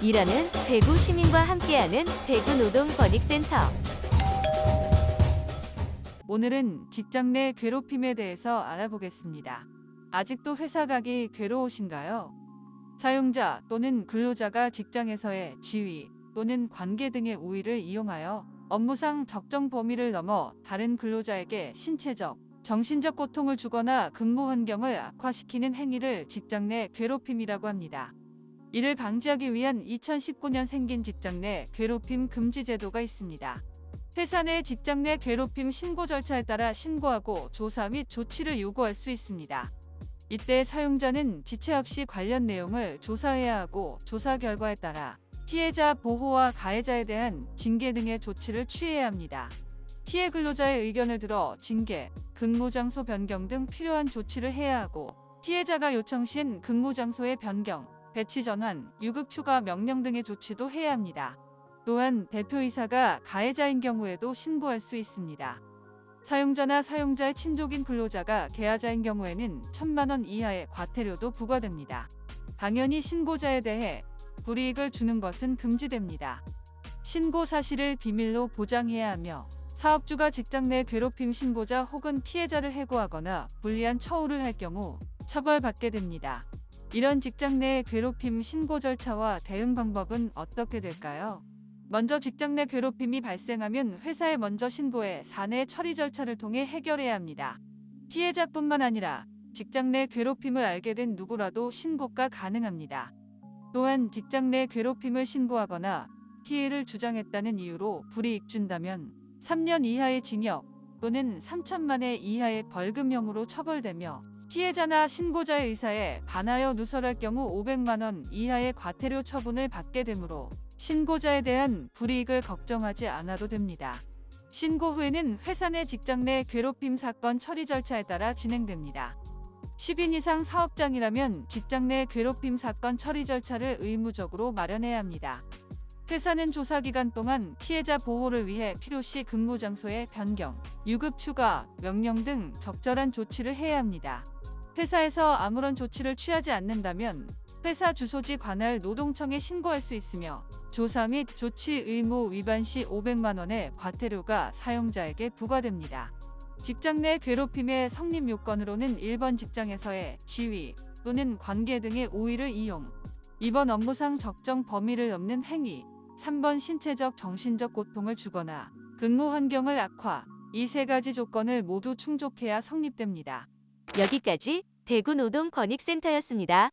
일하는 대구 시민과 함께하는 대구노동권익센터. 오늘은 직장 내 괴롭힘에 대해서 알아보겠습니다. 아직도 회사 가기 괴로우신가요? 사용자 또는 근로자가 직장에서의 지위 또는 관계 등의 우위를 이용하여 업무상 적정 범위를 넘어 다른 근로자에게 신체적, 정신적 고통을 주거나 근무 환경을 악화시키는 행위를 직장 내 괴롭힘이라고 합니다. 이를 방지하기 위한 2019년 생긴 직장 내 괴롭힘 금지 제도가 있습니다. 회사 내 직장 내 괴롭힘 신고 절차에 따라 신고하고 조사 및 조치를 요구할 수 있습니다. 이때 사용자는 지체 없이 관련 내용을 조사해야 하고 조사 결과에 따라 피해자 보호와 가해자에 대한 징계 등의 조치를 취해야 합니다. 피해 근로자의 의견을 들어 징계, 근무 장소 변경 등 필요한 조치를 해야 하고 피해자가 요청 시엔 근무 장소의 변경, 배치 전환, 유급 휴가 명령 등의 조치도 해야 합니다. 또한 대표이사가 가해자인 경우에도 신고할 수 있습니다. 사용자나 사용자의 친족인 근로자가 계약자인 경우에는 1,000만 원 이하의 과태료도 부과됩니다. 당연히 신고자에 대해 불이익을 주는 것은 금지됩니다. 신고 사실을 비밀로 보장해야 하며 사업주가 직장 내 괴롭힘 신고자 혹은 피해자를 해고하거나 불리한 처우를 할 경우 처벌받게 됩니다. 이런 직장 내 괴롭힘 신고 절차와 대응 방법은 어떻게 될까요? 먼저 직장 내 괴롭힘이 발생하면 회사에 먼저 신고해 사내 처리 절차를 통해 해결해야 합니다. 피해자뿐만 아니라 직장 내 괴롭힘을 알게 된 누구라도 신고가 가능합니다. 또한 직장 내 괴롭힘을 신고하거나 피해를 주장했다는 이유로 불이익 준다면 3년 이하의 징역 또는 3천만 원 이하의 벌금형으로 처벌되며 피해자나 신고자의 의사에 반하여 누설할 경우 500만 원 이하의 과태료 처분을 받게 되므로 신고자에 대한 불이익을 걱정하지 않아도 됩니다. 신고 후에는 회사 내 직장 내 괴롭힘 사건 처리 절차에 따라 진행됩니다. 10인 이상 사업장이라면 직장 내 괴롭힘 사건 처리 절차를 의무적으로 마련해야 합니다. 회사는 조사 기간 동안 피해자 보호를 위해 필요시 근무 장소의 변경, 유급 휴가, 명령 등 적절한 조치를 해야 합니다. 회사에서 아무런 조치를 취하지 않는다면 회사 주소지 관할 노동청에 신고할 수 있으며 조사 및 조치 의무 위반 시 500만 원의 과태료가 사용자에게 부과됩니다. 직장 내 괴롭힘의 성립 요건으로는 1번 직장에서의 지위 또는 관계 등의 우위를 이용, 2번 업무상 적정 범위를 넘는 행위, 3번 신체적 정신적 고통을 주거나 근무 환경을 악화, 이 세 가지 조건을 모두 충족해야 성립됩니다. 여기까지 대구노동권익센터였습니다.